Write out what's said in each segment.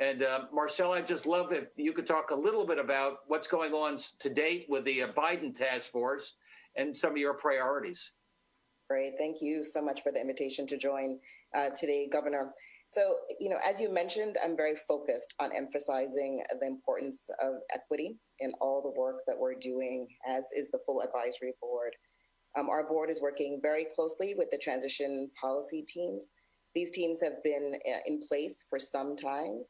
And Marcella, I'd just love if you could talk a little bit about what's going on to date with the Biden task force and some of your priorities. Great. Thank you so much for the invitation to join today, Governor. So, as you mentioned, I'm very focused on emphasizing the importance of equity in all the work that we're doing, as is the full advisory board. Our board is working very closely with the transition policy teams. These teams have been in place for some time,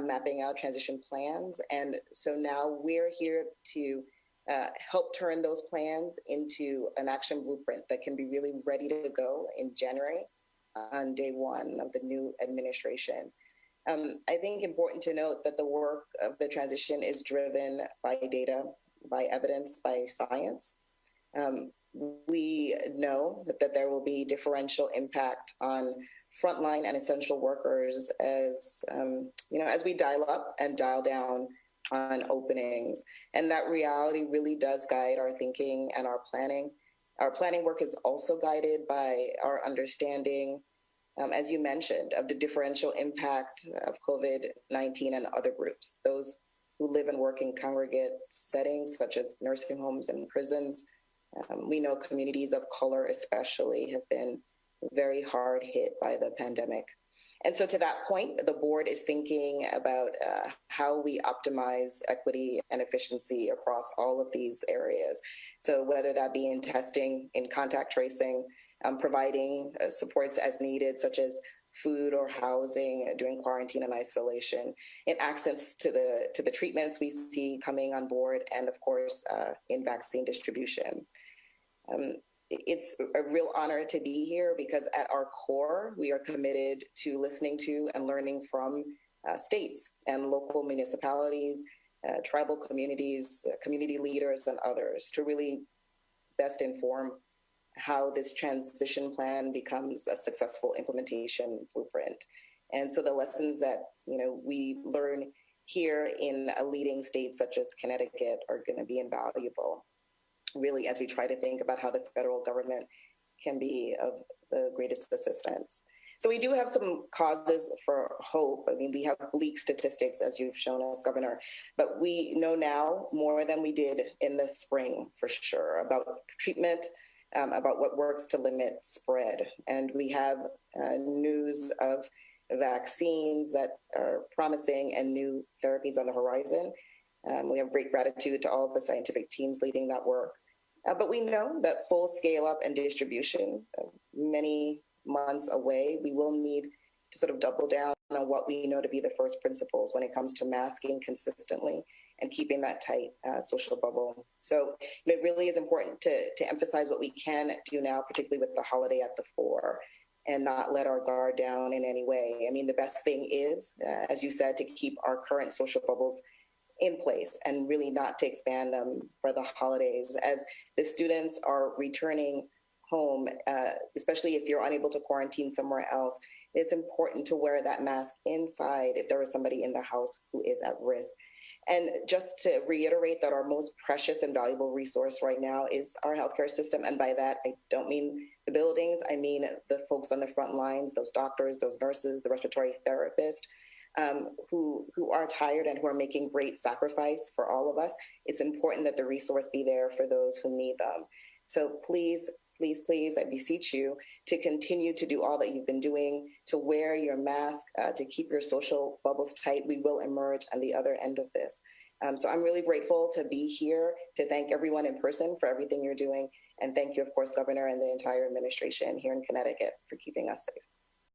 mapping out transition plans. And so now we're here to help turn those plans into an action blueprint that can be really ready to go in January on day one of the new administration. I think important to note that the work of the transition is driven by data, by evidence, by science. We know that there will be differential impact on frontline and essential workers as we dial up and dial down on openings. And that reality really does guide our thinking and our planning. Our planning work is also guided by our understanding, as you mentioned, of the differential impact of COVID-19 and other groups, those who live and work in congregate settings, such as nursing homes and prisons. We know communities of color especially have been very hard hit by the pandemic. And so to that point, the board is thinking about how we optimize equity and efficiency across all of these areas. So whether that be in testing, in contact tracing, providing supports as needed, such as food or housing during quarantine and isolation, in access to the treatments we see coming on board, and of course, in vaccine distribution. It's a real honor to be here because at our core, we are committed to listening to and learning from states and local municipalities, tribal communities, community leaders, and others to really best inform how this transition plan becomes a successful implementation blueprint. And so the lessons that we learn here in a leading state such as Connecticut are going to be invaluable, really, as we try to think about how the federal government can be of the greatest assistance. So we do have some causes for hope. I mean, we have bleak statistics, as you've shown us, Governor, but we know now more than we did in the spring, for sure, about treatment, about what works to limit spread. And we have news of vaccines that are promising and new therapies on the horizon. We have great gratitude to all of the scientific teams leading that work. But we know that full scale up and distribution, many months away, we will need to sort of double down on what we know to be the first principles when it comes to masking consistently and keeping that tight social bubble. So it really is important to emphasize what we can do now, particularly with the holiday at the fore, and not let our guard down in any way. I mean, the best thing is, as you said, to keep our current social bubbles in place and really not to expand them for the holidays. As the students are returning home, especially if you're unable to quarantine somewhere else, it's important to wear that mask inside if there is somebody in the house who is at risk. And just to reiterate that our most precious and valuable resource right now is our healthcare system. And by that, I don't mean the buildings, I mean the folks on the front lines, those doctors, those nurses, the respiratory therapists, who are tired and who are making great sacrifice for all of us. It's important that the resource be there for those who need them. So please, please, please, I beseech you to continue to do all that you've been doing, to wear your mask, to keep your social bubbles tight. We will emerge on the other end of this. So I'm really grateful to be here, to thank everyone in person for everything you're doing. And thank you, of course, Governor and the entire administration here in Connecticut for keeping us safe.